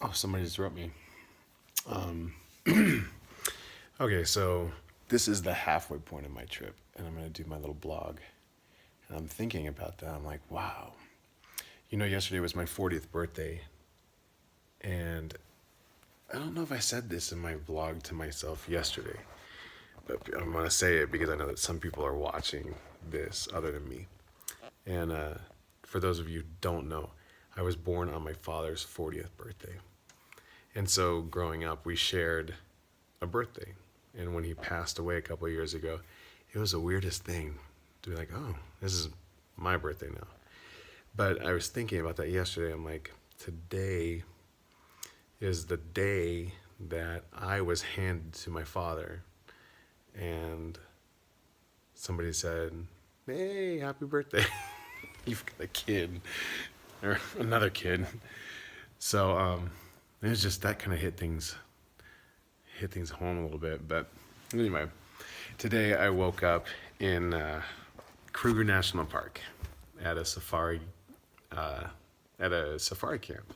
Oh, somebody just wrote me. Um, okay, so this is the halfway point of my trip, and I'm going to do my little blog. And I'm thinking about that. I'm like, wow. Yesterday was my 40th birthday, and I don't know if I said this in my vlog to myself yesterday, but I'm going to say it because I know that some people are watching this other than me. And for those of you who don't know, I was born on my father's 40th birthday. And so growing up, we shared a birthday. And when he passed away a couple of years ago, it was the weirdest thing to be like, oh, this is my birthday now. But I was thinking about that yesterday. I'm like, today is the day that I was handed to my father. And somebody said, hey, happy birthday. You've got a kid. Or another kid. So it was just that kind of hit things home a little bit. But anyway, today I woke up in Kruger National Park at a safari camp,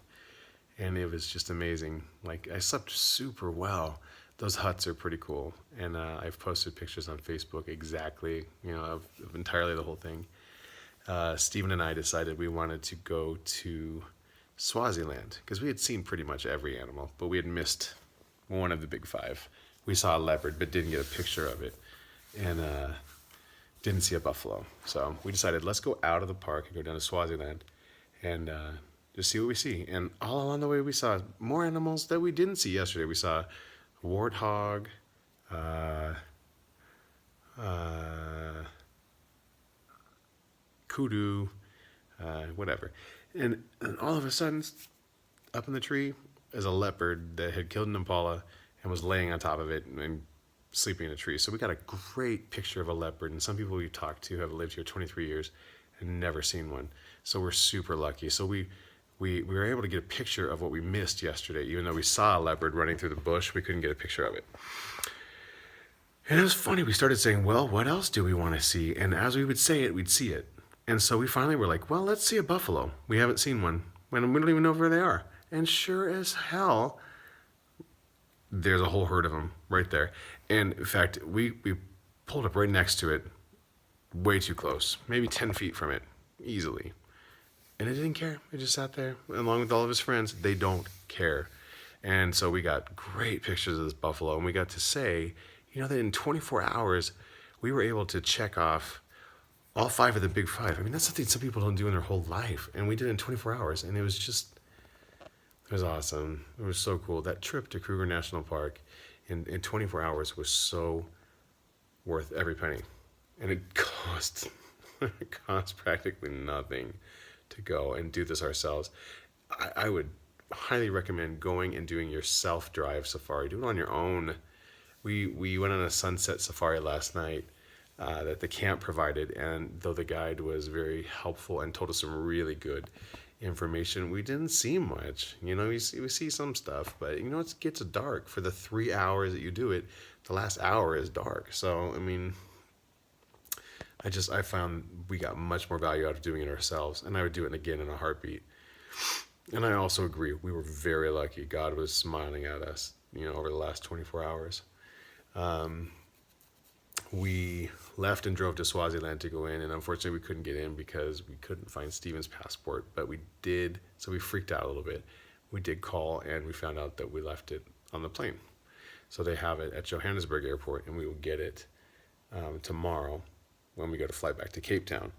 and it was just amazing. Like, I slept super well. Those huts are pretty cool, and I've posted pictures on Facebook exactly, of entirely the whole thing. Stephen and I decided we wanted to go to Swaziland because we had seen pretty much every animal, but we had missed one of the big five. We saw a leopard, but didn't get a picture of it, and didn't see a buffalo. So we decided, let's go out of the park and go down to Swaziland and just see what we see. And all along the way, we saw more animals that we didn't see yesterday. We saw a warthog, kudu, whatever. And all of a sudden, up in the tree is a leopard that had killed an impala and was laying on top of it and sleeping in a tree. So we got a great picture of a leopard, and some people we've talked to have lived here 23 years and never seen one. So we're super lucky. So we were able to get a picture of what we missed yesterday. Even though we saw a leopard running through the bush, we couldn't get a picture of it. And it was funny. We started saying, well, what else do we want to see? And as we would say it, we'd see it. And so we finally were like, well, let's see a buffalo. We haven't seen one. And we don't even know where they are. And sure as hell, there's a whole herd of them right there. And in fact, we pulled up right next to it, way too close, maybe 10 feet from it, easily. And it didn't care. It just sat there along with all of his friends. They don't care. And so we got great pictures of this buffalo. And we got to say, that in 24 hours, we were able to check off all five of the big five. I mean, that's something some people don't do in their whole life. And we did it in 24 hours. And it was awesome. It was so cool. That trip to Kruger National Park in 24 hours was so worth every penny. And it cost practically nothing to go and do this ourselves. I would highly recommend going and doing your self-drive safari. Do it on your own. We went on a sunset safari last night that the camp provided, and though the guide was very helpful and told us some really good information, we didn't see much. We see some stuff, but it gets dark. For the 3 hours that you do it, the last hour is dark. So I mean, I found we got much more value out of doing it ourselves, and I would do it again in a heartbeat. And I also agree, we were very lucky. God was smiling at us, over the last 24 hours. We left and drove to Swaziland to go in, and unfortunately we couldn't get in because we couldn't find Steven's passport, but we did, so we freaked out a little bit. We did call, and we found out that we left it on the plane. So they have it at Johannesburg Airport, and we will get it tomorrow when we go to fly back to Cape Town.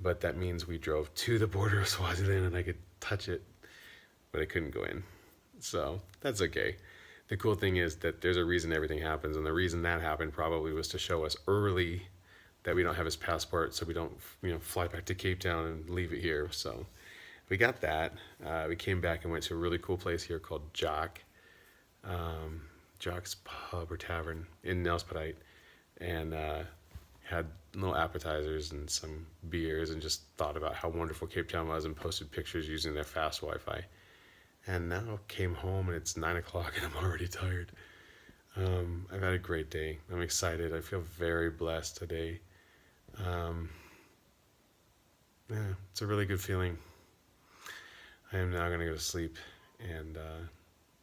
But that means we drove to the border of Swaziland, and I could touch it, but I couldn't go in. So that's okay. The cool thing is that there's a reason everything happens, and the reason that happened probably was to show us early that we don't have his passport, so we don't, fly back to Cape Town and leave it here. So we got that. We came back and went to a really cool place here called Jock's Pub or Tavern in Nelspruit, and had little appetizers and some beers, and just thought about how wonderful Cape Town was, and posted pictures using their fast Wi-Fi. And now came home and it's 9 o'clock and I'm already tired. I've had a great day. I'm excited. I feel very blessed today. It's a really good feeling. I am now going to go to sleep and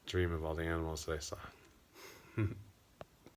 dream of all the animals that I saw.